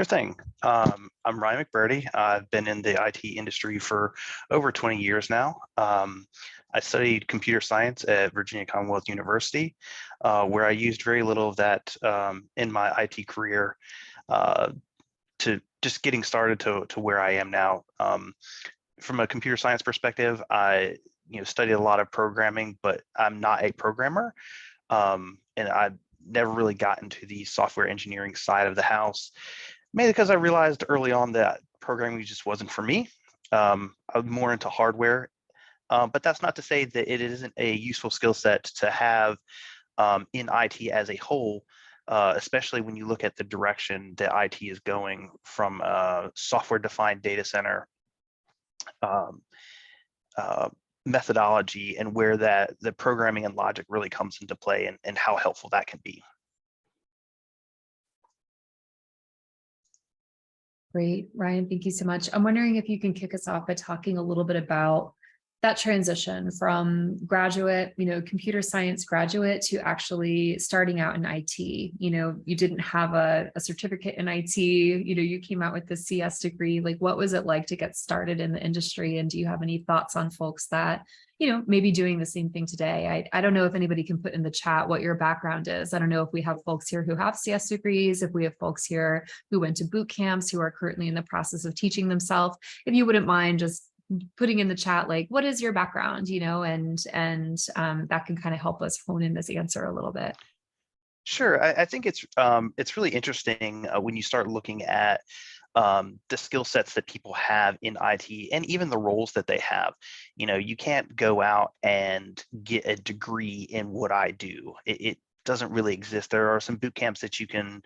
Sure thing. I'm Ryan McBurdy. I've been in the IT industry for over 20 years now. I studied computer science at Virginia Commonwealth University, where I used very little of that in my IT career uh, to just getting started to where I am now. From a computer science perspective, I studied a lot of programming, but I'm not a programmer, and I never really got into the software engineering side of the house, mainly because I realized early on that programming just wasn't for me. I was more into hardware, but that's not to say that it isn't a useful skill set to have in IT as a whole, especially when you look at the direction that IT is going from a software-defined data center um, uh, methodology, and where that the programming and logic really comes into play, and how helpful that can be. Great, Ryan, thank you so much. I'm wondering if you can kick us off by talking a little bit about that transition from graduate, computer science graduate to actually starting out in IT. You didn't have a certificate in IT, you came out with the CS degree. Like, what was it like to get started in the industry? And do you have any thoughts on folks that, maybe doing the same thing today? I don't know if anybody can put in the chat what your background is. I don't know if we have folks here who have CS degrees, if we have folks here who went to boot camps, who are currently in the process of teaching themselves. If you wouldn't mind just putting in the chat, like, what is your background, and that can kind of help us hone in this answer a little bit. Sure, I think it's really interesting when you start looking at the skill sets that people have in IT, and even the roles that they have. You can't go out and get a degree in what I do. It doesn't really exist. There are some boot camps that you can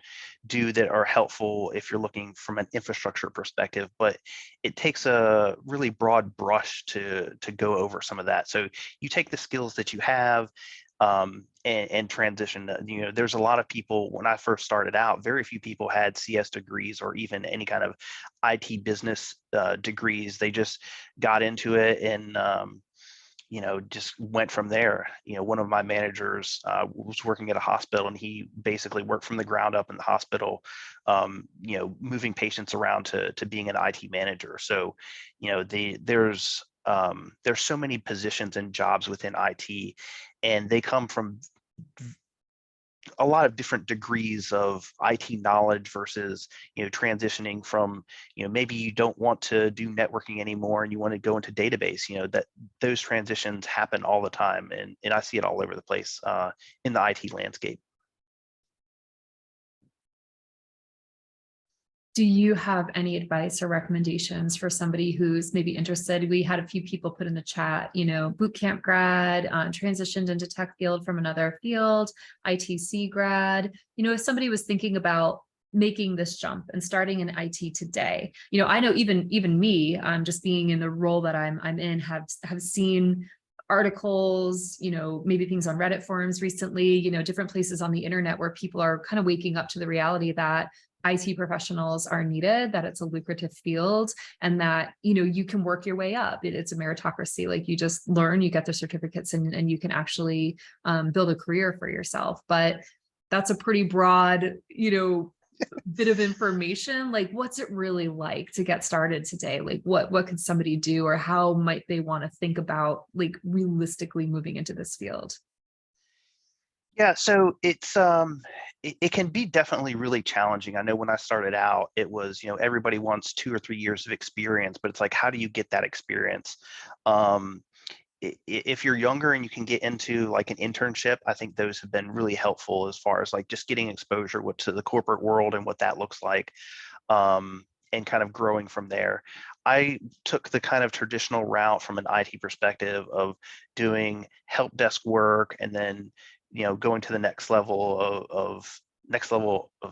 do that are helpful if you're looking from an infrastructure perspective, but it takes a really broad brush to go over some of that. So you take the skills that you have, and transition. There's a lot of people, when I first started out, very few people had CS degrees or even any kind of IT business degrees. They just got into it and just went from there. One of my managers was working at a hospital, and he basically worked from the ground up in the hospital, moving patients around to being an IT manager. So, there's so many positions and jobs within IT, and they come from a lot of different degrees of IT knowledge versus, transitioning from, maybe you don't want to do networking anymore and you want to go into database. That those transitions happen all the time, and I see it all over the place in the IT landscape. Do you have any advice or recommendations for somebody who's maybe interested? We had a few people put in the chat, boot camp grad, transitioned into tech field from another field, ITC grad. If somebody was thinking about making this jump and starting in IT today, I know even me, just being in the role that I'm in, have seen articles, maybe things on Reddit forums recently, different places on the internet where people are kind of waking up to the reality that IT professionals are needed, that it's a lucrative field, and that, you can work your way up. It's a meritocracy. Like, you just learn, you get the certificates, and you can actually build a career for yourself. But that's a pretty broad, bit of information. Like, what's it really like to get started today? Like, what could somebody do, or how might they want to think about, like, realistically moving into this field? Yeah, so it can be definitely really challenging. I know when I started out, it was, everybody wants 2 or 3 years of experience, but it's like, how do you get that experience? If you're younger and you can get into like an internship, I think those have been really helpful as far as like just getting exposure to the corporate world and what that looks like, and kind of growing from there. I took the kind of traditional route from an IT perspective of doing help desk work, and then going to the next level of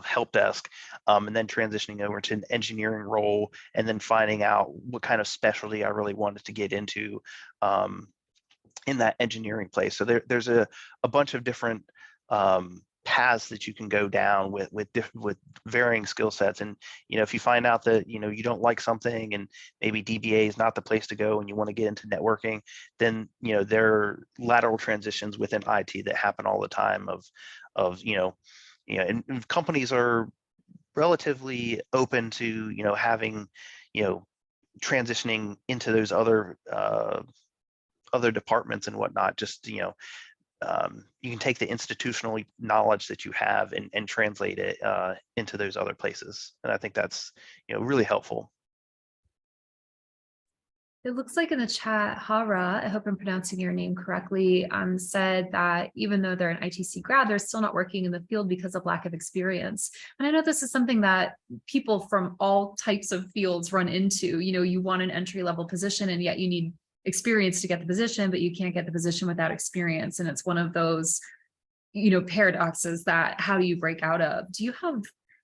help desk, and then transitioning over to an engineering role, and then finding out what kind of specialty I really wanted to get into in that engineering place. So there's a bunch of different paths that you can go down with varying skill sets. And if you find out that you don't like something, and maybe DBA is not the place to go, and you want to get into networking, then there are lateral transitions within IT that happen all the time. And companies are relatively open to, having, you know, transitioning into those other departments and whatnot. Just, you can take the institutional knowledge that you have and translate it into those other places. And I think that's, really helpful. It looks like in the chat, Hara, I hope I'm pronouncing your name correctly, said that even though they're an ITC grad, they're still not working in the field because of lack of experience. And I know this is something that people from all types of fields run into. You want an entry-level position, and yet you need experience to get the position, but you can't get the position without experience. And it's one of those, paradoxes that how do you break out of? Do you have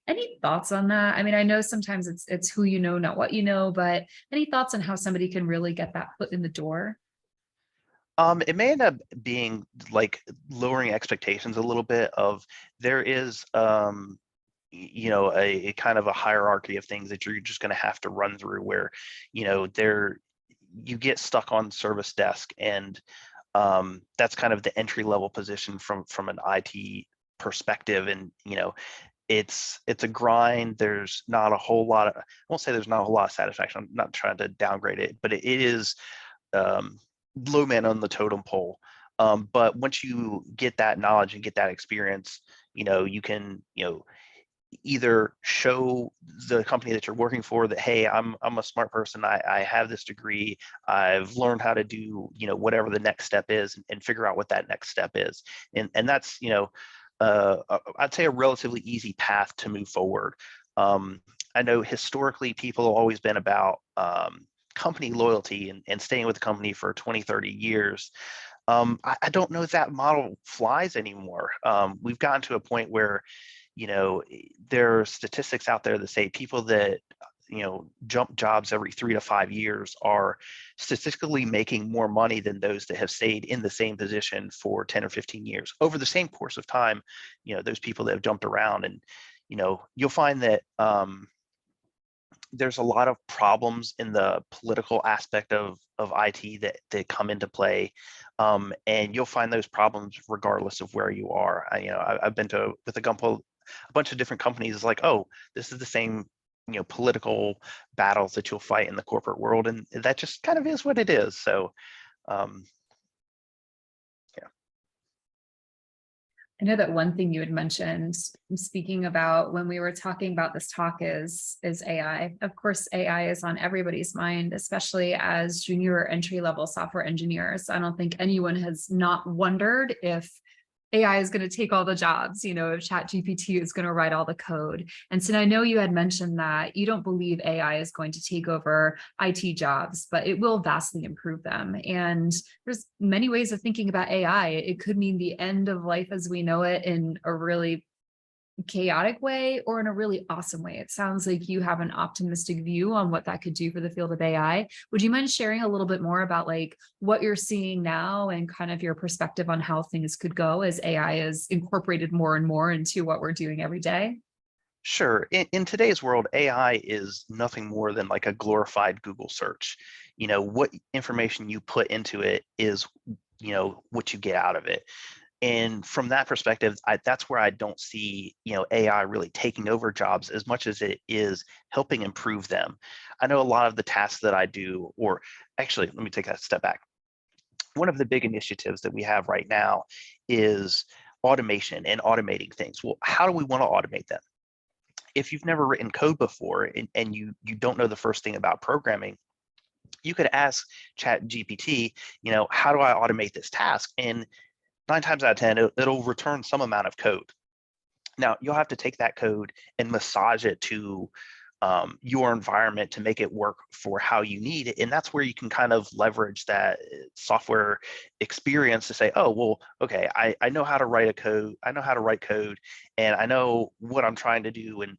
any thoughts on that? I mean, I know sometimes it's who you know, not what you know, but any thoughts on how somebody can really get that foot in the door? It may end up being like lowering expectations a little bit. Of there is a kind of a hierarchy of things that you're just going to have to run through, where there you get stuck on service desk, and that's kind of the entry level position from an IT perspective. And it's a grind. There's not a whole lot of, I won't say there's not a whole lot of satisfaction. I'm not trying to downgrade it, but it is low man on the totem pole. But once you get that knowledge and get that experience, you can either show the company that you're working for that, hey, I'm a smart person, I have this degree, I've learned how to do whatever the next step is, and figure out what that next step is. And that's I'd say a relatively easy path to move forward. I know historically people have always been about company loyalty and staying with the company for 20, 30 years. I don't know if that model flies anymore. We've gotten to a point where there are statistics out there that say people that jump jobs every 3 to 5 years are statistically making more money than those that have stayed in the same position for 10 or 15 years. Over the same course of time, those people that have jumped around, and you'll find that there's a lot of problems in the political aspect of IT that come into play, and you'll find those problems regardless of where you are. I've been to with a bunch of different companies. It's like, oh, this is the same political battles that you'll fight in the corporate world, and that just kind of is what it is. So yeah. I know that one thing you had mentioned, speaking about when we were talking about this talk, is AI. Of course, AI is on everybody's mind, especially as junior or entry-level software engineers. I don't think anyone has not wondered if AI is going to take all the jobs, if ChatGPT is going to write all the code. And so I know you had mentioned that you don't believe AI is going to take over IT jobs, but it will vastly improve them. And there's many ways of thinking about AI. It could mean the end of life as we know it in a really chaotic way or in a really awesome way. It sounds like you have an optimistic view on what that could do for the field of AI. Would you mind sharing a little bit more about like what you're seeing now and kind of your perspective on how things could go as AI is incorporated more and more into what we're doing every day? Sure. In today's world, AI is nothing more than like a glorified Google search. What information you put into it is what you get out of it. And from that perspective, that's where I don't see AI really taking over jobs as much as it is helping improve them. I know a lot of the tasks that I do, or actually, let me take that step back. One of the big initiatives that we have right now is automation and automating things. Well, how do we want to automate them? If you've never written code before, and you don't know the first thing about programming, you could ask Chat GPT, how do I automate this task? And 9 times out of 10, it'll return some amount of code. Now, you'll have to take that code and massage it to your environment to make it work for how you need it. And that's where you can kind of leverage that software experience to say, oh, well, okay, I know how to write a code. I know how to write code, and I know what I'm trying to do. And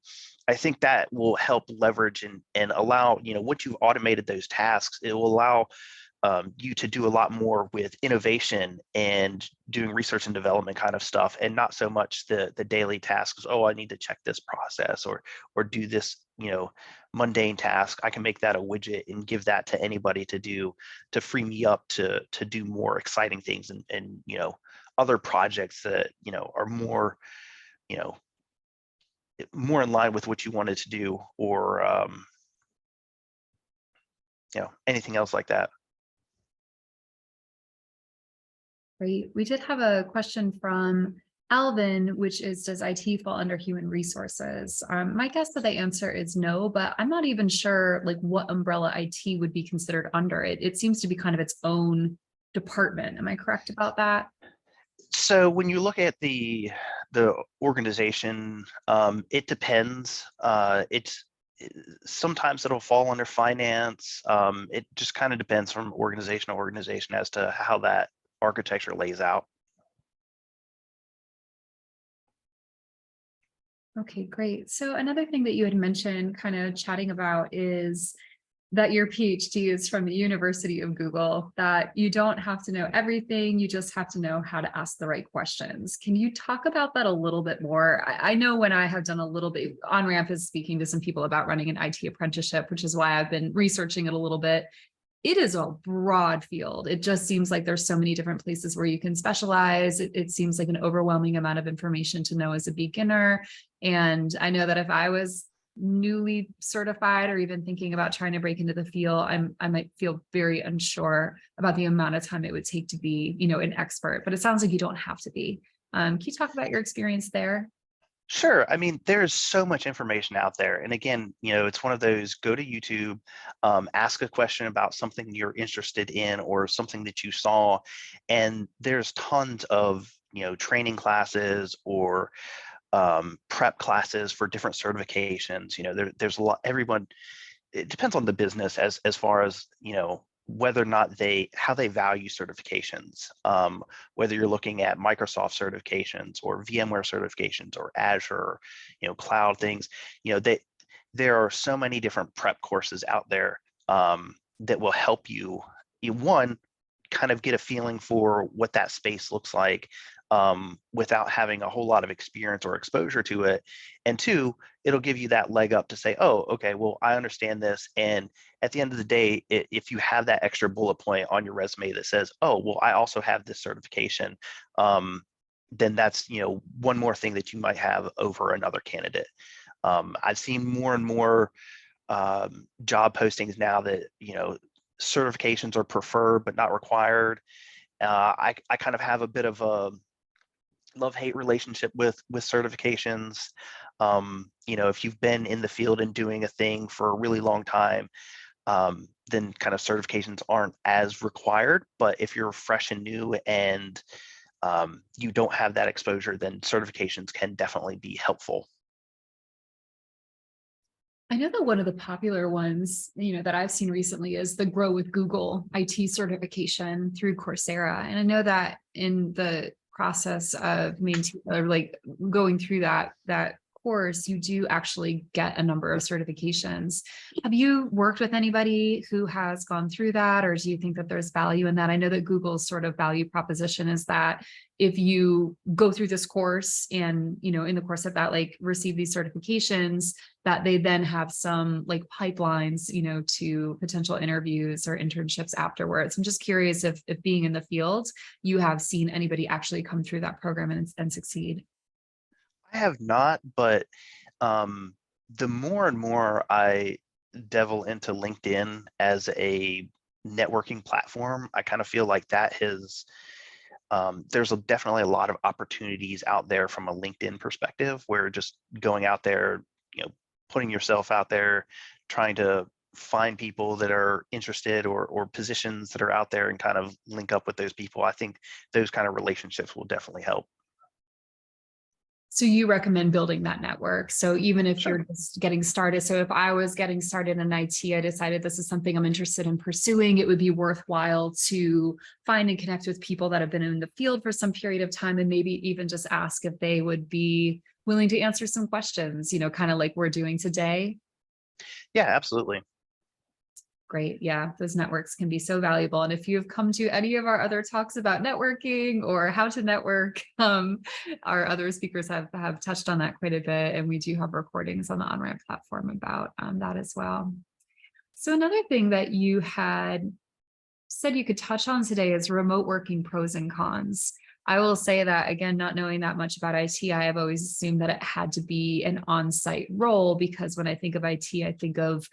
I think that will help leverage and allow, once you've automated those tasks, it will allow you to do a lot more with innovation and doing research and development kind of stuff, and not so much the daily tasks. Oh, I need to check this process or do this mundane task. I can make that a widget and give that to anybody to do, to free me up to do more exciting things and other projects that are more you know more in line with what you wanted to do, or anything else like that. Great. We did have a question from Alvin, which is, does IT fall under human resources? My guess that the answer is no, but I'm not even sure like what umbrella IT would be considered under it. It seems to be kind of its own department. Am I correct about that? So when you look at the organization, it depends. Sometimes it'll fall under finance. It just kind of depends from organization to organization as to how that architecture lays out. Okay, great. So another thing that you had mentioned kind of chatting about is that your PhD is from the University of Google, that you don't have to know everything, you just have to know how to ask the right questions. Can you talk about that a little bit more? I know when I have done a little bit, OnRamp is speaking to some people about running an IT apprenticeship, which is why I've been researching it a little bit. It is a broad field. It just seems like there's so many different places where you can specialize. It seems like an overwhelming amount of information to know as a beginner. And I know that if I was newly certified or even thinking about trying to break into the field, I might feel very unsure about the amount of time it would take to be, an expert, but it sounds like you don't have to be. Can you talk about your experience there? Sure. I mean, there's so much information out there. And again, it's one of those, go to YouTube, ask a question about something you're interested in or something that you saw. And there's tons of, training classes or prep classes for different certifications. There's a lot, everyone, it depends on the business as far as, whether or not how they value certifications, whether you're looking at Microsoft certifications or VMware certifications or Azure, cloud things, there are so many different prep courses out there that will help you one, kind of get a feeling for what that space looks like without having a whole lot of experience or exposure to it. And two, it'll give you that leg up to say, oh, okay, well, I understand this. And at the end of the day, if you have that extra bullet point on your resume that says, oh, well, I also have this certification, then that's, one more thing that you might have over another candidate. I've seen more and more job postings now that, certifications are preferred but not required. I kind of have a bit of a love-hate relationship with certifications. If you've been in the field and doing a thing for a really long time, then kind of certifications aren't as required. But if you're fresh and new and you don't have that exposure, then certifications can definitely be helpful. I know that one of the popular ones, that I've seen recently is the Grow with Google IT certification through Coursera. And I know that in the process of going through that course, you do actually get a number of certifications. Have you worked with anybody who has gone through that, or do you think that there's value in that? I know that Google's sort of value proposition is that if you go through this course and, in the course of that, receive these certifications, that they then have some pipelines, to potential interviews or internships afterwards. I'm just curious if being in the field, you have seen anybody actually come through that program and succeed. I have not, but the more and more I delve into LinkedIn as a networking platform, I kind of feel like that has there's definitely a lot of opportunities out there from a LinkedIn perspective, where just going out there, putting yourself out there, trying to find people that are interested or positions that are out there and kind of link up with those people. I think those kind of relationships will definitely help. So you recommend building that network. So even if Sure. you're just getting started, so if I was getting started in IT, I decided this is something I'm interested in pursuing, it would be worthwhile to find and connect with people that have been in the field for some period of time, and maybe even just ask if they would be willing to answer some questions, kind of like we're doing today. Yeah, absolutely. Great. Yeah, those networks can be so valuable. And if you've come to any of our other talks about networking or how to network, our other speakers have touched on that quite a bit. And we do have recordings on the OnRamp platform about that as well. So another thing that you had said you could touch on today is remote working pros and cons. I will say that again, not knowing that much about IT, I have always assumed that it had to be an on-site role, because when I think of IT, I think of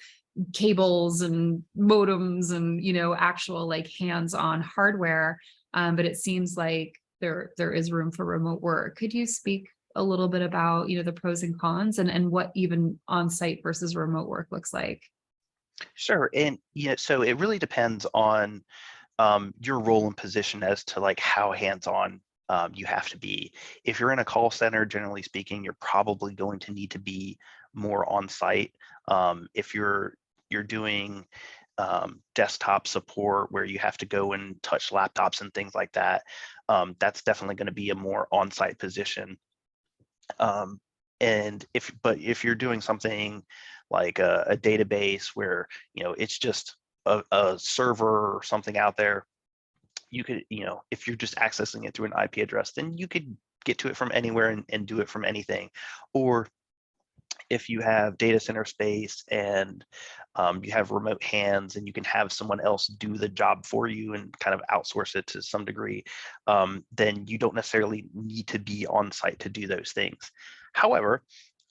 cables and modems and, actual like hands-on hardware. But it seems like there is room for remote work. Could you speak a little bit about, the pros and cons, and what even on-site versus remote work looks like? Sure. And so it really depends on your role and position as to like how hands-on you have to be. If you're in a call center, generally speaking, you're probably going to need to be more on site. If you're doing desktop support where you have to go and touch laptops and things like that, that's definitely going to be a more on-site position. And if you're doing something like a database where it's just a server or something out there, you could, if you're just accessing it through an IP address, then you could get to it from anywhere and do it from anything. Or if you have data center space and you have remote hands and you can have someone else do the job for you and kind of outsource it to some degree, then you don't necessarily need to be on site to do those things. However,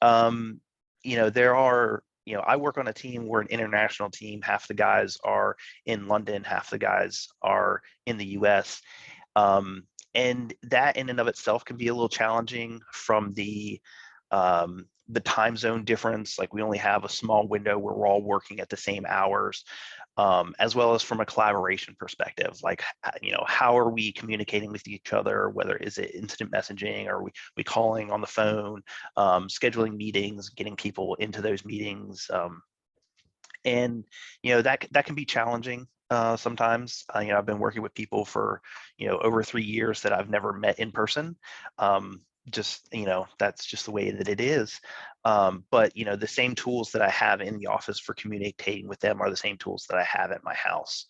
there are, I work on a team. We're an international team. Half the guys are in London, half the guys are in the US. And that in and of itself can be a little challenging from the time zone difference. Like we only have a small window where we're all working at the same hours, as well as from a collaboration perspective. Like, how are we communicating with each other? Whether is it instant messaging, or we calling on the phone, scheduling meetings, getting people into those meetings, and that can be challenging. Sometimes, I've been working with people for over 3 years that I've never met in person. Just that's just the way that it is. But the same tools that I have in the office for communicating with them are the same tools that I have at my house.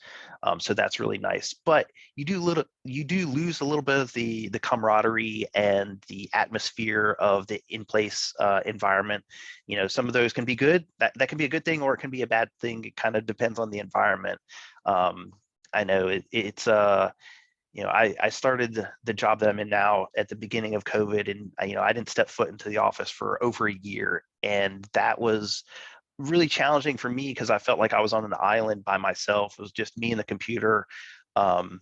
So that's really nice. But you do lose a little bit of the camaraderie and the atmosphere of the in-place environment. Some of those can be good. That can be a good thing, or it can be a bad thing. It kind of depends on the environment. I know it's I started the job that I'm in now at the beginning of COVID, and I didn't step foot into the office for over a year, and that was really challenging for me because I felt like I was on an island by myself. It was just me and the computer, um,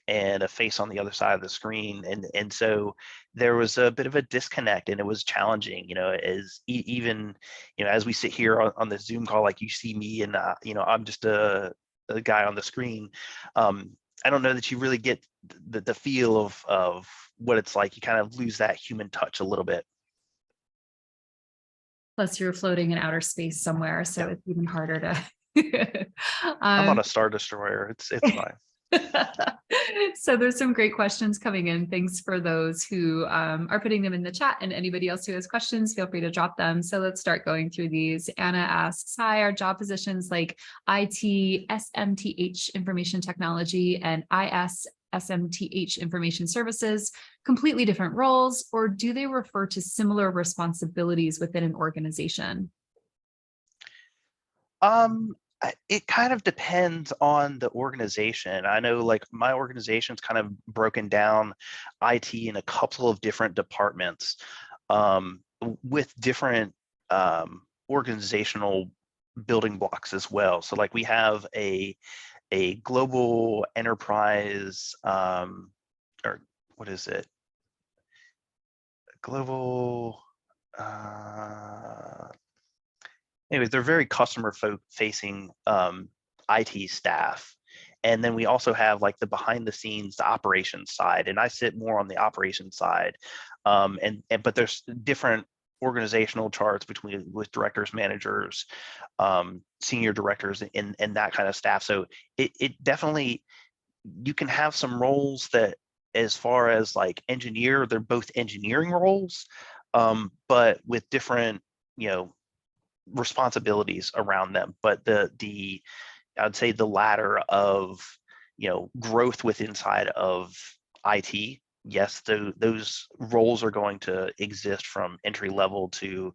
and a face on the other side of the screen, and so there was a bit of a disconnect, and it was challenging. As even as we sit here on the Zoom call, like you see me, and I'm just a guy on the screen. I don't know that you really get the feel of what it's like. You kind of lose that human touch a little bit. Plus, you're floating in outer space somewhere, so Yeah, it's even harder to. I'm on um, a Star Destroyer. It's fine. So there's some great questions coming in. Thanks for those who are putting them in the chat, and anybody else who has questions, feel free to drop them. So let's start going through these. Anna asks, hi, are job positions like IT, SMTH, information technology, and IS, SMTH, information services, completely different roles, or do they refer to similar responsibilities within an organization? It kind of depends on the organization. I know, like, my organization's kind of broken down IT in a couple of different departments, with different organizational building blocks as well. So like we have a global enterprise, or what is it? Global uh anyways, they're very customer facing IT staff. And then we also have like the behind the scenes, the operations side, and I sit more on the operations side. But there's different organizational charts with directors, managers, senior directors, and that kind of staff. So it definitely, you can have some roles that, as far as like engineer, they're both engineering roles, but with different, you know, responsibilities around them. But the I would say the latter of, growth with inside of IT, yes, those roles are going to exist from entry level to,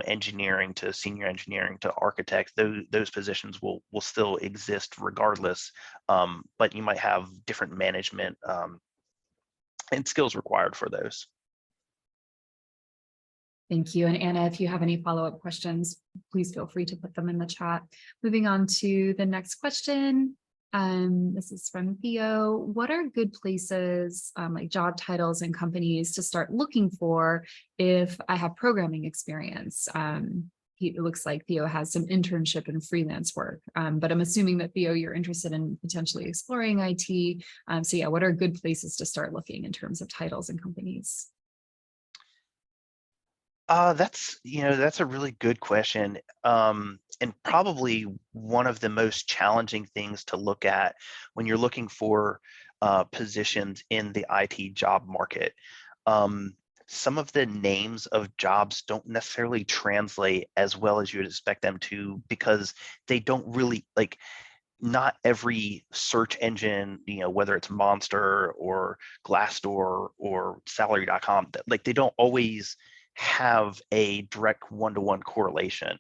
engineering to senior engineering to architect. Those positions will still exist regardless, but you might have different management and skills required for those. Thank you. And Anna, if you have any follow-up questions, please feel free to put them in the chat. Moving on to the next question. This is from Theo. What are good places, like job titles and companies, to start looking for if I have programming experience? It looks like Theo has some internship and freelance work, but I'm assuming that, Theo, you're interested in potentially exploring IT. So yeah, what are good places to start looking in terms of titles and companies? That's a really good question. And probably one of the most challenging things to look at when you're looking for positions in the IT job market. Some of the names of jobs don't necessarily translate as well as you would expect them to, because they don't really, like, not every search engine, whether it's Monster or Glassdoor or salary.com, like, they don't always have a direct one-to-one correlation.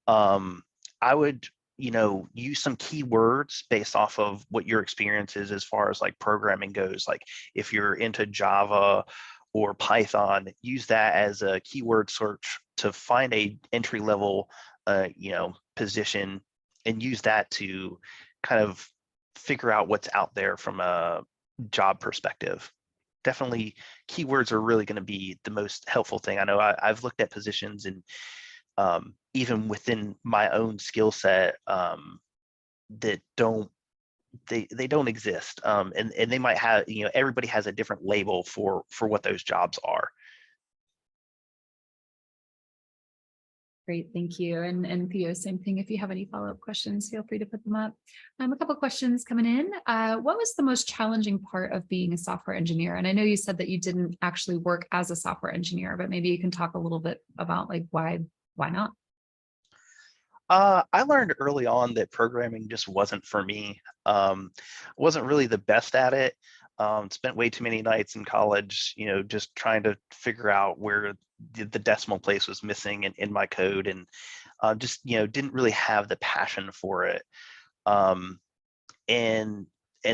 I would, use some keywords based off of what your experience is as far as like programming goes. Like if you're into Java or Python, use that as a keyword search to find a entry level, position, and use that to kind of figure out what's out there from a job perspective. Definitely keywords are really going to be the most helpful thing. I know I've looked at positions, and even within my own skill set, that they don't exist, and they might have, everybody has a different label for what those jobs are. Great, thank you. And Theo, same thing. If you have any follow-up questions, feel free to put them up. A couple questions coming in. What was the most challenging part of being a software engineer? And I know you said that you didn't actually work as a software engineer, but maybe you can talk a little bit about like why not? I learned early on that programming just wasn't for me. Wasn't really the best at it. Spent way too many nights in college, just trying to figure out where the decimal place was missing in my code, and just, didn't really have the passion for it. Um, and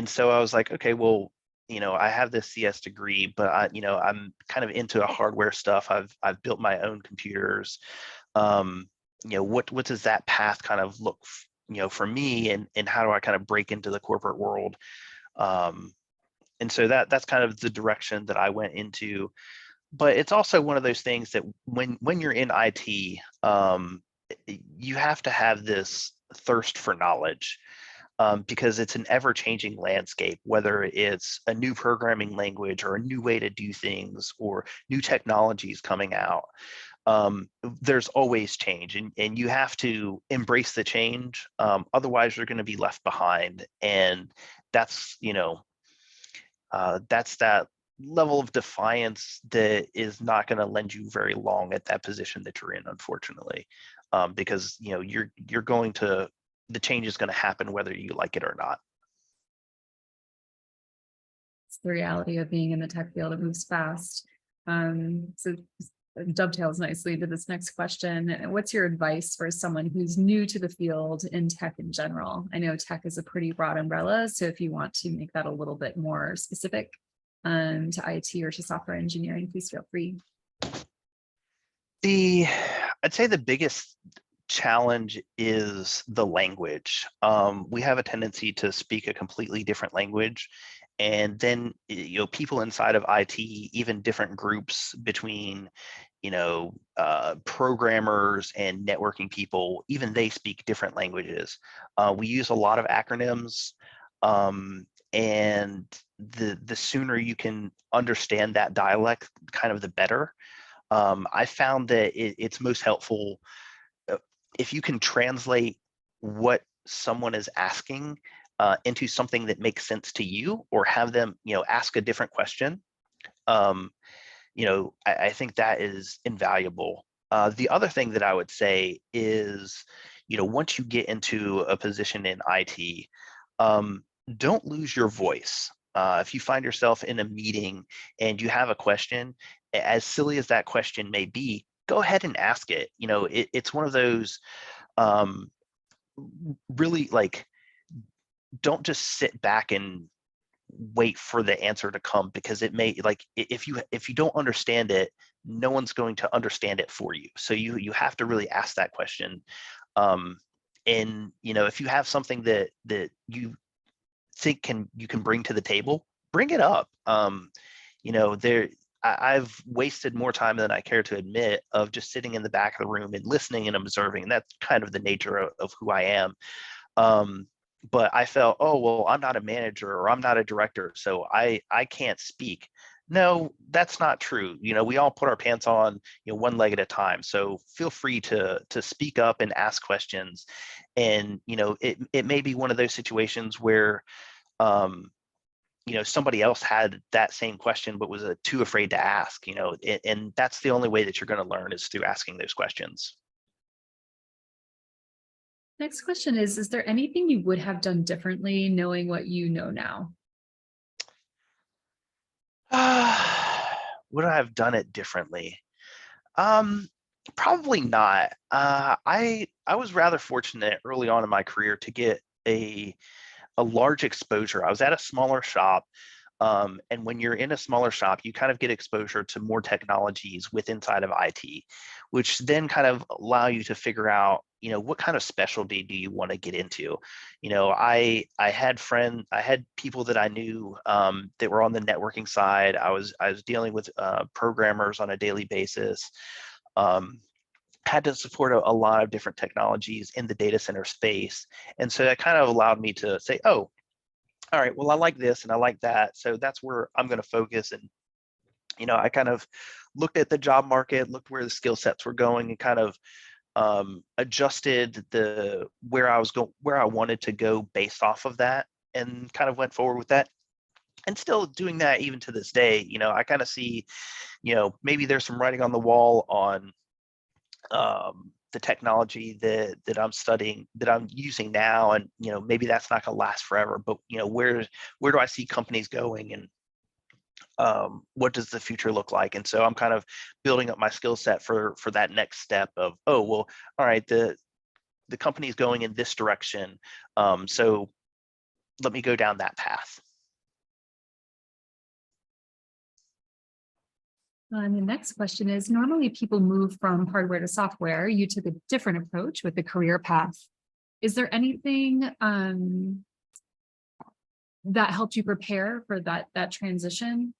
so I was like, okay, well, I have this CS degree, but I'm kind of into hardware stuff. I've built my own computers. Um, what does that path kind of look, for me, and how do I kind of break into the corporate world? And so that's kind of the direction that I went into. But it's also one of those things that when you're in IT, you have to have this thirst for knowledge, because it's an ever-changing landscape, whether it's a new programming language or a new way to do things or new technologies coming out. There's always change, and you have to embrace the change. Otherwise, you're going to be left behind. And that's, that's that level of defiance that is not going to lend you very long at that position that you're in, unfortunately, because, you're going to, the change is going to happen whether you like it or not. It's the reality of being in the tech field. It moves fast. So dovetails nicely to this next question. What's your advice for someone who's new to the field in tech in general? I know tech is a pretty broad umbrella, so if you want to make that a little bit more specific to IT or to software engineering, please feel free. I'd say the biggest challenge is the language. We have a tendency to speak a completely different language, and then, people inside of IT, even different groups between, programmers and networking people, even they speak different languages. We use a lot of acronyms, and the sooner you can understand that dialect, kind of the better. I found that it's most helpful if you can translate what someone is asking into something that makes sense to you, or have them, ask a different question. Um, I think that is invaluable. The other thing that I would say is, once you get into a position in IT, don't lose your voice. If you find yourself in a meeting and you have a question, as silly as that question may be, go ahead and ask it. It's one of those, really, like, don't just sit back and wait for the answer to come, because it may, like, if you don't understand it, no one's going to understand it for you. So you have to really ask that question. um and if you have something that you think you can bring to the table, bring it up. There, I've wasted more time than I care to admit of just sitting in the back of the room and listening and observing, and that's kind of the nature of who I am. um, but I felt, oh well, I'm not a manager or I'm not a director, so I can't speak. No, that's not true. We all put our pants on, one leg at a time. So feel free to speak up and ask questions. And it may be one of those situations where um, somebody else had that same question but was too afraid to ask. And that's the only way that you're going to learn, is through asking those questions. Next question is there anything you would have done differently knowing what you know now? Would I have done it differently? Um, Probably not. I was rather fortunate early on in my career to get a large exposure. I was at a smaller shop. And when you're in a smaller shop, you kind of get exposure to more technologies with inside of IT, which then kind of allow you to figure out, what kind of specialty do you want to get into? I had people that I knew that were on the networking side. I was dealing with programmers on a daily basis. Um, had to support a lot of different technologies in the data center space. And so that kind of allowed me to say, oh, all right, well, I like this and I like that. So that's where I'm going to focus. And, I kind of looked at the job market, looked where the skill sets were going, and kind of adjusted where I wanted to go based off of that, and kind of went forward with that. And still doing that even to this day. I kind of see, maybe there's some writing on the wall on the technology that I'm studying, that I'm using now, and maybe that's not going to last forever. But where do I see companies going, and what does the future look like? And so I'm kind of building up my skill set for that next step of, oh well, all right, the company's going in this direction, so let me go down that path. And the next question is, normally people move from hardware to software. You took a different approach with the career path. Is there anything that helped you prepare for that transition?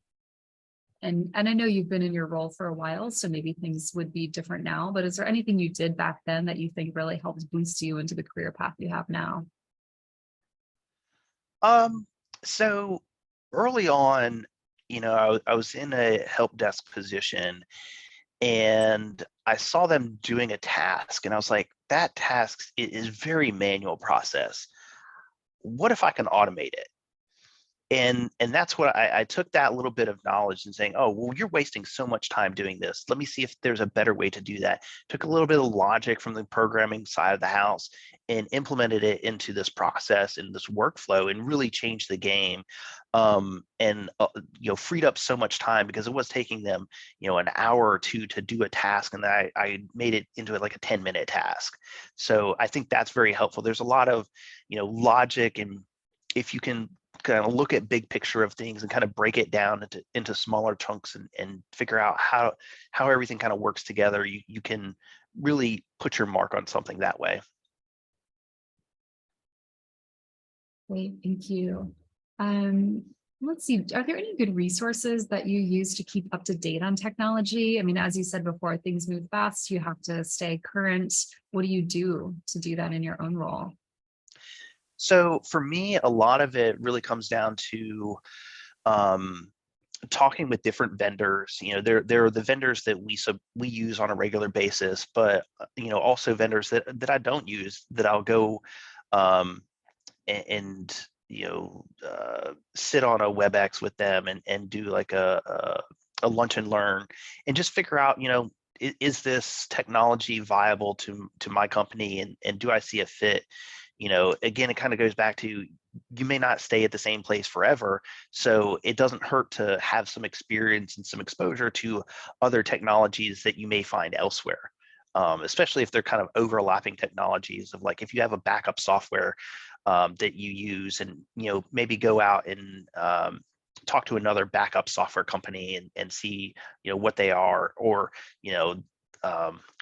And I know you've been in your role for a while, so maybe things would be different now, but is there anything you did back then that you think really helped boost you into the career path you have now? Um, so early on, I was in a help desk position, and I saw them doing a task, and I was like, that task is very manual process. What if I can automate it? And that's what I took, that little bit of knowledge, and saying, oh well, you're wasting so much time doing this, let me see if there's a better way to do that. Took a little bit of logic from the programming side of the house and implemented it into this process and this workflow, and really changed the game. And freed up so much time, because it was taking them an hour or two to do a task, and I made it into like a 10-minute task. So I think that's very helpful. There's a lot of logic, and if you can kind of look at big picture of things and kind of break it down into smaller chunks, and figure out how everything kind of works together, you can really put your mark on something that way. Great, thank you. Um, let's see, are there any good resources that you use to keep up to date on technology? I mean, as you said before, things move fast, you have to stay current. What do you do to do that in your own role? So for me, a lot of it really comes down to um, talking with different vendors. There are the vendors that we use on a regular basis, but also vendors that I don't use, that I'll go um, and sit on a WebEx with them, and do like a lunch and learn, and just figure out, is this technology viable to my company, and do I see a fit? Again, it kind of goes back to, you may not stay at the same place forever, so it doesn't hurt to have some experience and some exposure to other technologies that you may find elsewhere. Especially if they're kind of overlapping technologies, of like, if you have a backup software, that you use, and maybe go out and talk to another backup software company and see what they are, or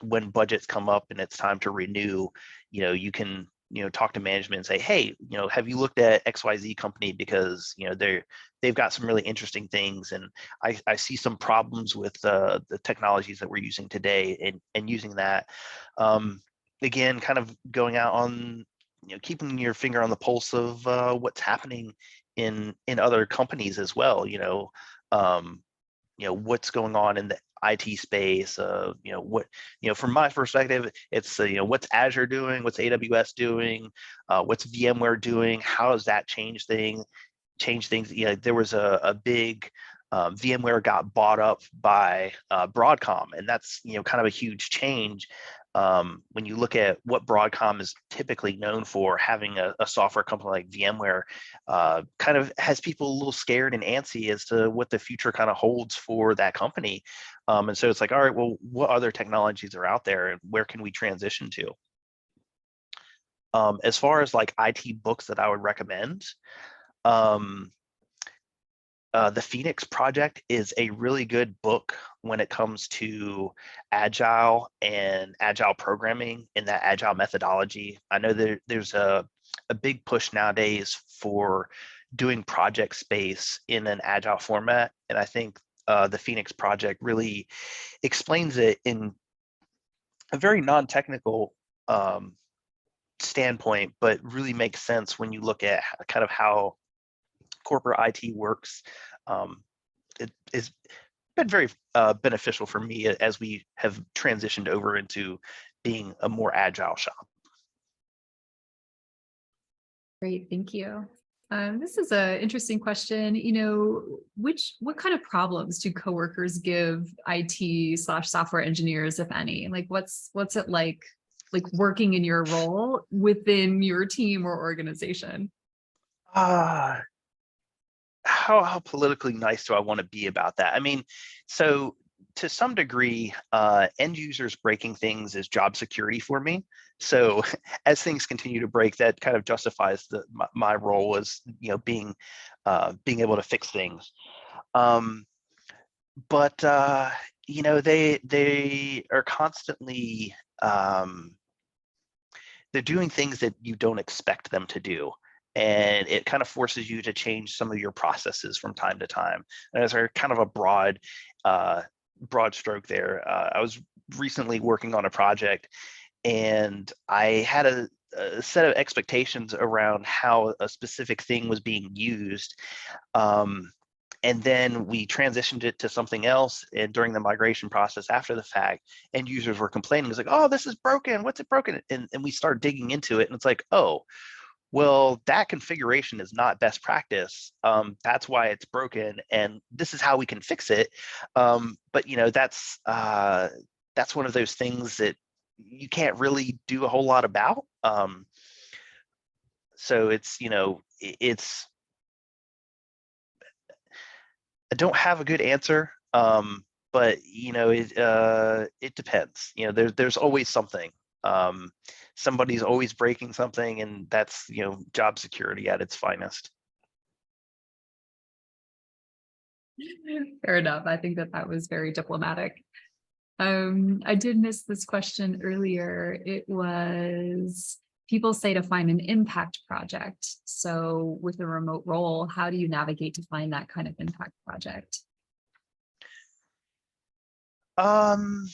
when budgets come up and it's time to renew, you can talk to management and say, hey, have you looked at XYZ company, because they've got some really interesting things, and I see some problems with the technologies that we're using today, and using that. Again, kind of going out on keeping your finger on the pulse of what's happening in other companies as well. What's going on in the IT space. What from my perspective, it's what's Azure doing, what's AWS doing, what's VMware doing, how does that change things. There was a big VMware got bought up by Broadcom, and that's kind of a huge change. When you look at what Broadcom is typically known for, having a software company like VMware kind of has people a little scared and antsy as to what the future kind of holds for that company. And so it's like, all right, well, what other technologies are out there, and where can we transition to? As far as like IT books that I would recommend, um, the Phoenix Project is a really good book when it comes to agile and agile programming and that agile methodology. I know there's a big push nowadays for doing project space in an agile format, and I think the Phoenix Project really explains it in a very non-technical standpoint, but really makes sense when you look at kind of how corporate IT works. It has been very beneficial for me as we have transitioned over into being a more agile shop. Great, thank you. This is an interesting question. What kind of problems do coworkers give IT/software engineers, if any? Like, what's it like working in your role within your team or organization? Uh, how politically nice do I want to be about that? I mean, so to some degree, end users breaking things is job security for me. So as things continue to break, that kind of justifies my role as being able to fix things. But they are constantly they're doing things that you don't expect them to do, and it kind of forces you to change some of your processes from time to time. And as a kind of a broad stroke there, I was recently working on a project, and I had a set of expectations around how a specific thing was being used. And then we transitioned it to something else, and during the migration process after the fact, end users were complaining. It's like, oh, this is broken, what's it broken? And we start digging into it, and it's like, oh, well, that configuration is not best practice. That's why it's broken, and this is how we can fix it. But that's one of those things that you can't really do a whole lot about. So it's I don't have a good answer, but it depends. There's always something. Somebody's always breaking something, and that's job security at its finest. Fair enough. I think that was very diplomatic. I did miss this question earlier. It was, people say to find an impact project. So with a remote role, how do you navigate to find that kind of impact project? I'm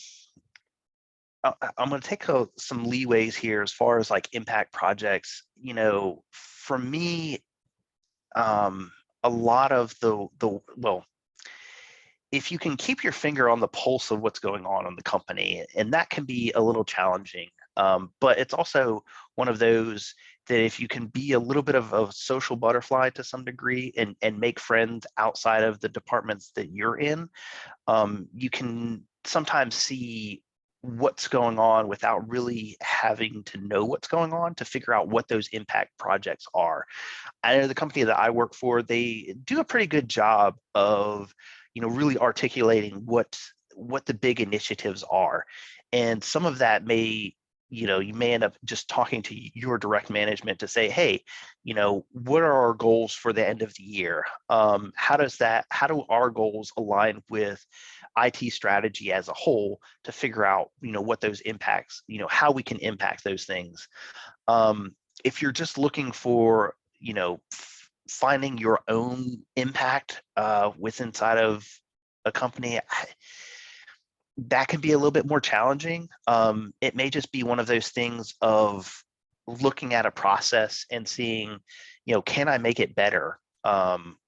going to take some leeways here as far as like impact projects. For me, a lot of well, if you can keep your finger on the pulse of what's going on in the company, and that can be a little challenging, but it's also one of those that if you can be a little bit of a social butterfly to some degree, and make friends outside of the departments that you're in, you can sometimes see what's going on without really having to know what's going on to figure out what those impact projects are. I know the company that I work for, they do a pretty good job of really articulating what the big initiatives are, and some of that may you may end up just talking to your direct management to say, hey, what are our goals for the end of the year? How do our goals align with IT strategy as a whole to figure out, what those impacts, how we can impact those things. If you're just looking for, finding your own impact with inside of a company, that can be a little bit more challenging. It may just be one of those things of looking at a process and seeing, can I make it better?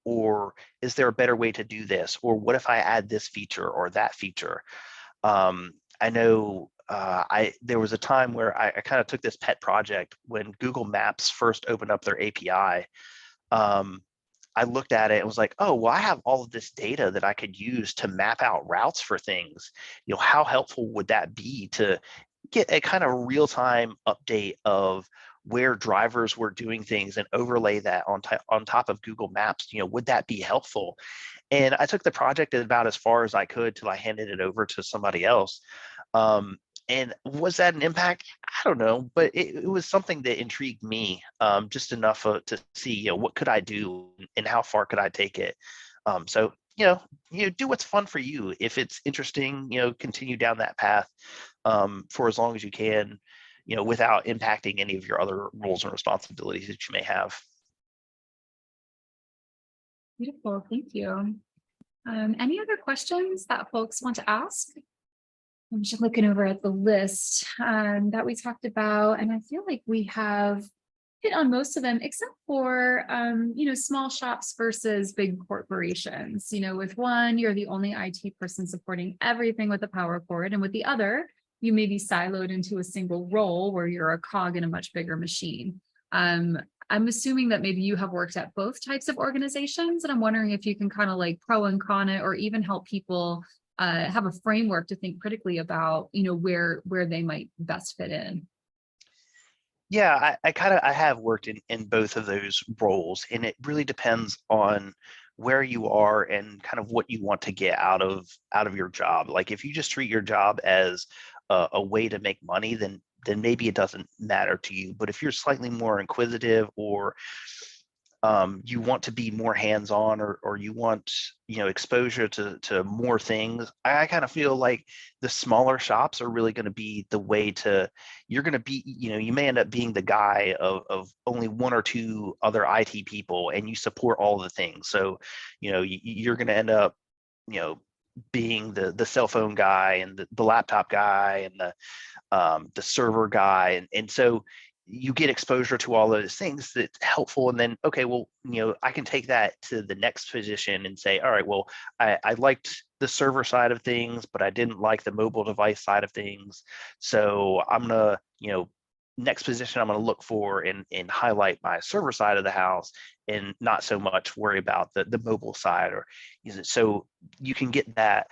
Or is there a better way to do this? Or what if I add this feature or that feature? I know there was a time where I kind of took this pet project when Google Maps first opened up their API. I looked at it and was like, oh, well, I have all of this data that I could use to map out routes for things. How helpful would that be to get a kind of real-time update of where drivers were doing things and overlay that on top of Google Maps? Would that be helpful? And I took the project about as far as I could till I handed it over to somebody else. And was that an impact? I don't know, but it was something that intrigued me just enough to see, what could I do and how far could I take it? So, do what's fun for you. If it's interesting, continue down that path for as long as you can, without impacting any of your other roles and responsibilities that you may have. Beautiful. Thank you. Any other questions that folks want to ask? I'm just looking over at the list that we talked about, and I feel like we have hit on most of them, except for small shops versus big corporations. With one, you're the only IT person supporting everything with a power cord, and with the other, you may be siloed into a single role where you're a cog in a much bigger machine. I'm assuming that maybe you have worked at both types of organizations, and I'm wondering if you can kind of like pro and con it, or even help people have a framework to think critically about, where they might best fit in. Yeah, I have worked in both of those roles, and it really depends on where you are and kind of what you want to get out of your job. Like if you just treat your job as a way to make money, then maybe it doesn't matter to you. But if you're slightly more inquisitive, or you want to be more hands-on, or you want exposure to more things, I kind of feel like the smaller shops are really going to be the way to. You're going to be, you may end up being the guy of only one or two other IT people, and you support all the things. So you're going to end up being the cell phone guy, and the laptop guy, and the server guy, and so you get exposure to all those things that's helpful. And then, okay, well, I can take that to the next position and say, all right, well, I liked the server side of things, but I didn't like the mobile device side of things. So I'm gonna, next position I'm going to look for and highlight my server side of the house, and not so much worry about the mobile side. Or so you can get that.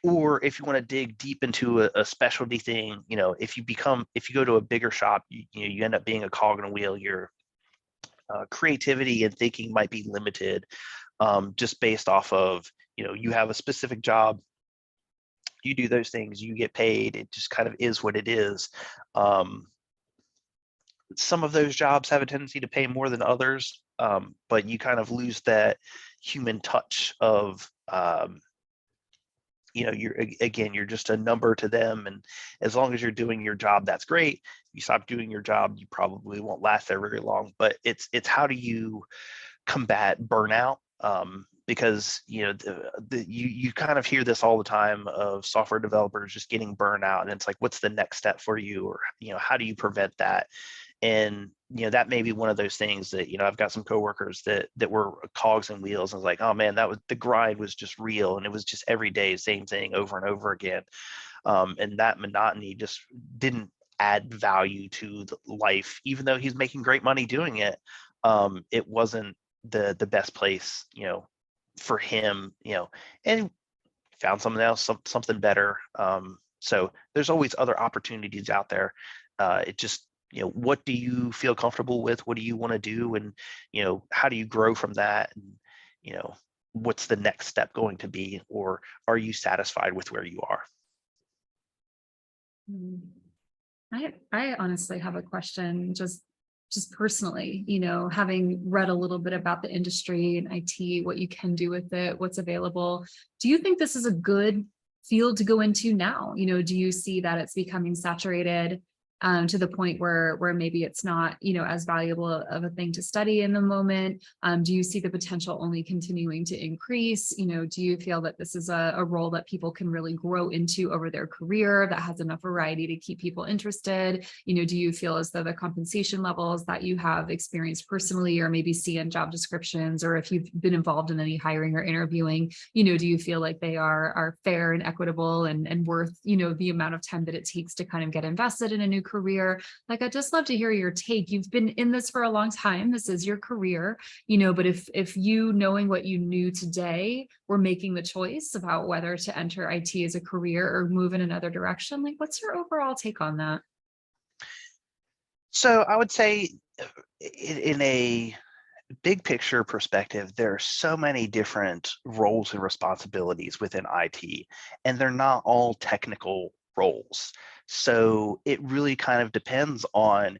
Or if you want to dig deep into a specialty thing, if you go to a bigger shop, you end up being a cog in a wheel. Your creativity and thinking might be limited, just based off of, you have a specific job, you do those things, you get paid. It just kind of is what it is. Some of those jobs have a tendency to pay more than others, but you kind of lose that human touch of, you're just a number to them. And as long as you're doing your job, that's great. If you stop doing your job, you probably won't last there very long. But it's how do you combat burnout? Because you kind of hear this all the time of software developers just getting burnout, and it's like, what's the next step for you? Or how do you prevent that? And that may be one of those things that I've got some coworkers that were cogs and wheels, and was like, oh man, that was, the grind was just real, and it was just every day same thing over and over again, and that monotony just didn't add value to the life. Even though he's making great money doing it, it wasn't the best place for him, and found something else, something better. So there's always other opportunities out there. It just, what do you feel comfortable with? What do you want to do? And, how do you grow from that? And, what's the next step going to be? Or are you satisfied with where you are? I honestly have a question, just personally, having read a little bit about the industry and IT, what you can do with it, what's available. Do you think this is a good field to go into now? Do you see that it's becoming saturated, to the point where maybe it's not, as valuable of a thing to study in the moment? Do you see the potential only continuing to increase? Do you feel that this is a role that people can really grow into over their career, that has enough variety to keep people interested? Do you feel as though the compensation levels that you have experienced personally, or maybe see in job descriptions, or if you've been involved in any hiring or interviewing, do you feel like they are fair and equitable, and worth, the amount of time that it takes to kind of get invested in a new career? Like, I'd just love to hear your take. You've been in this for a long time. This is your career, but if you, knowing what you knew today, were making the choice about whether to enter IT as a career or move in another direction, like, what's your overall take on that? So I would say in a big picture perspective, there are so many different roles and responsibilities within IT, and they're not all technical roles. So it really kind of depends on,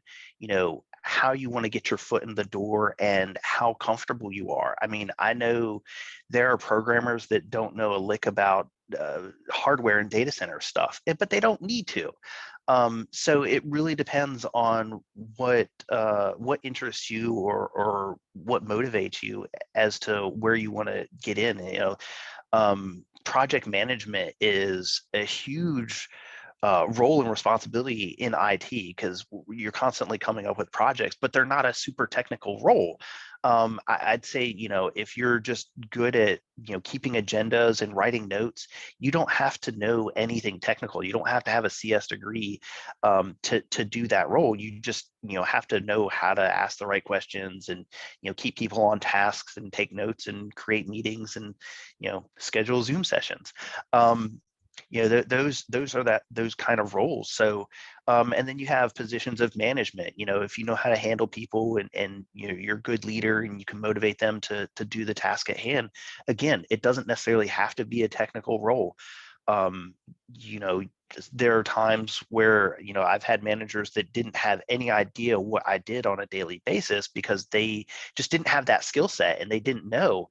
how you want to get your foot in the door and how comfortable you are. I mean, I know there are programmers that don't know a lick about hardware and data center stuff, but they don't need to. So it really depends on what interests you, or what motivates you as to where you want to get in. Project management is a huge role and responsibility in IT, because you're constantly coming up with projects, but they're not a super technical role. I'd say, if you're just good at, keeping agendas and writing notes, you don't have to know anything technical. You don't have to have a CS degree to do that role. You just, have to know how to ask the right questions, and, keep people on tasks, and take notes, and create meetings, and, schedule Zoom sessions. Those are those kind of roles. So and then you have positions of management. If you know how to handle people, and you're a good leader, and you can motivate them to do the task at hand. Again, it doesn't necessarily have to be a technical role. um, you know there are times where, I've had managers that didn't have any idea what I did on a daily basis, because they just didn't have that skill set, and they didn't know.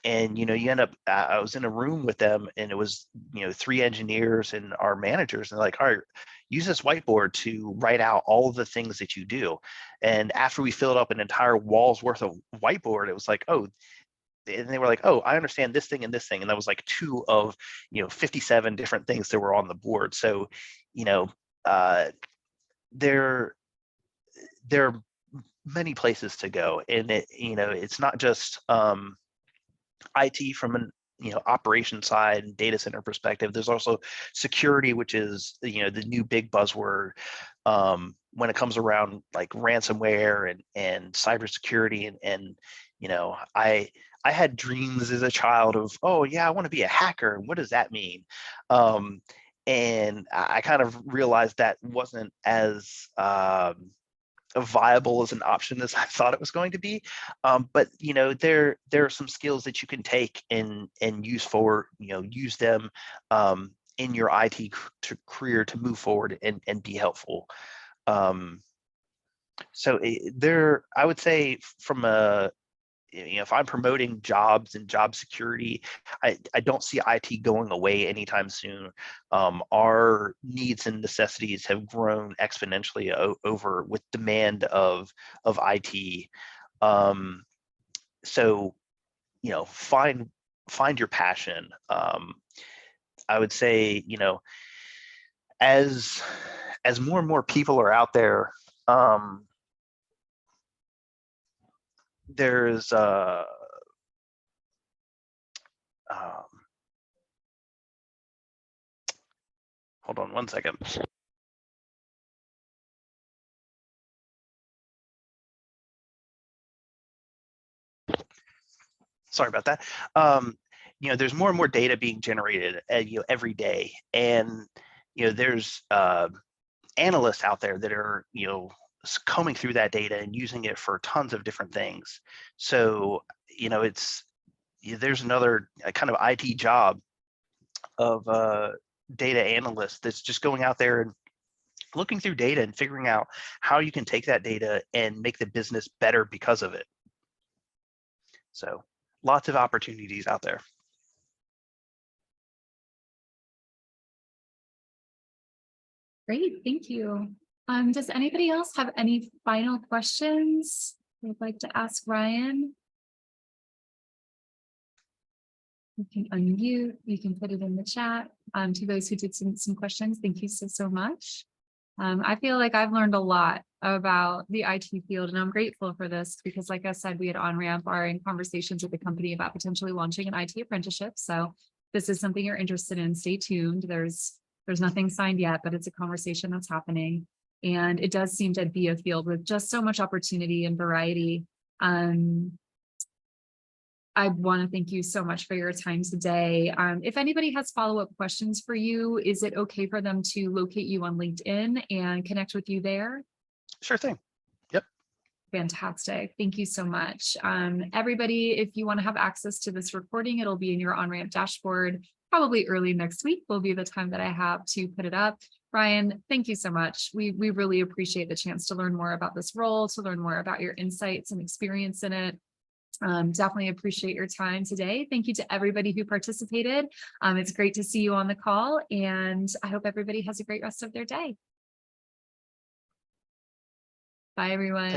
And you end up, I was in a room with them, and it was, three engineers and our managers, and they're like, all right, use this whiteboard to write out all of the things that you do. And after we filled up an entire wall's worth of whiteboard, it was like, oh, and they were like, oh, I understand this thing and this thing. And that was like two of 57 different things that were on the board. So you know uh there there are many places to go, and it's not just IT from an operation side and data center perspective. There's also security, which is the new big buzzword when it comes around, like ransomware and cybersecurity. And I had dreams as a child of, oh yeah, I want to be a hacker. And what does that mean? Um, and I kind of realized that wasn't as viable as an option as I thought it was going to be. But there are some skills that you can take and use use them in your IT career to move forward and be helpful. Um, so I would say, from a if I'm promoting jobs and job security, I don't see IT going away anytime soon. Our needs and necessities have grown exponentially over with demand of IT. Um, so find your passion. I would say, as more and more people are out there, there's um, hold on one second. Sorry about that. There's more and more data being generated, every day, and there's analysts out there that are combing through that data and using it for tons of different things. So it's there's another kind of IT job of data analyst that's just going out there looking through data and figuring out how you can take that data and make the business better because of it. So lots of opportunities out there. Great, thank you. Does anybody else have any final questions they'd like to ask Ryan? You can unmute, you can put it in the chat. To those who did some questions, thank you so much. I feel like I've learned a lot about the IT field, and I'm grateful for this because, like I said, we at OnRamp are in conversations with the company about potentially launching an IT apprenticeship. So if this is something you're interested in, stay tuned. There's nothing signed yet, but it's a conversation that's happening. And it does seem to be a field with just so much opportunity and variety. I want to thank you so much for your time today. If anybody has follow-up questions for you, is it okay for them to locate you on LinkedIn and connect with you there? Sure thing. Yep. Fantastic. Thank you so much. Everybody, if you want to have access to this recording, it'll be in your OnRamp dashboard. Probably early next week will be the time that I have to put it up. Ryan, thank you so much. We really appreciate the chance to learn more about this role, to learn more about your insights and experience in it. Definitely appreciate your time today. Thank you to everybody who participated. It's great to see you on the call, and I hope everybody has a great rest of their day. Bye, everyone.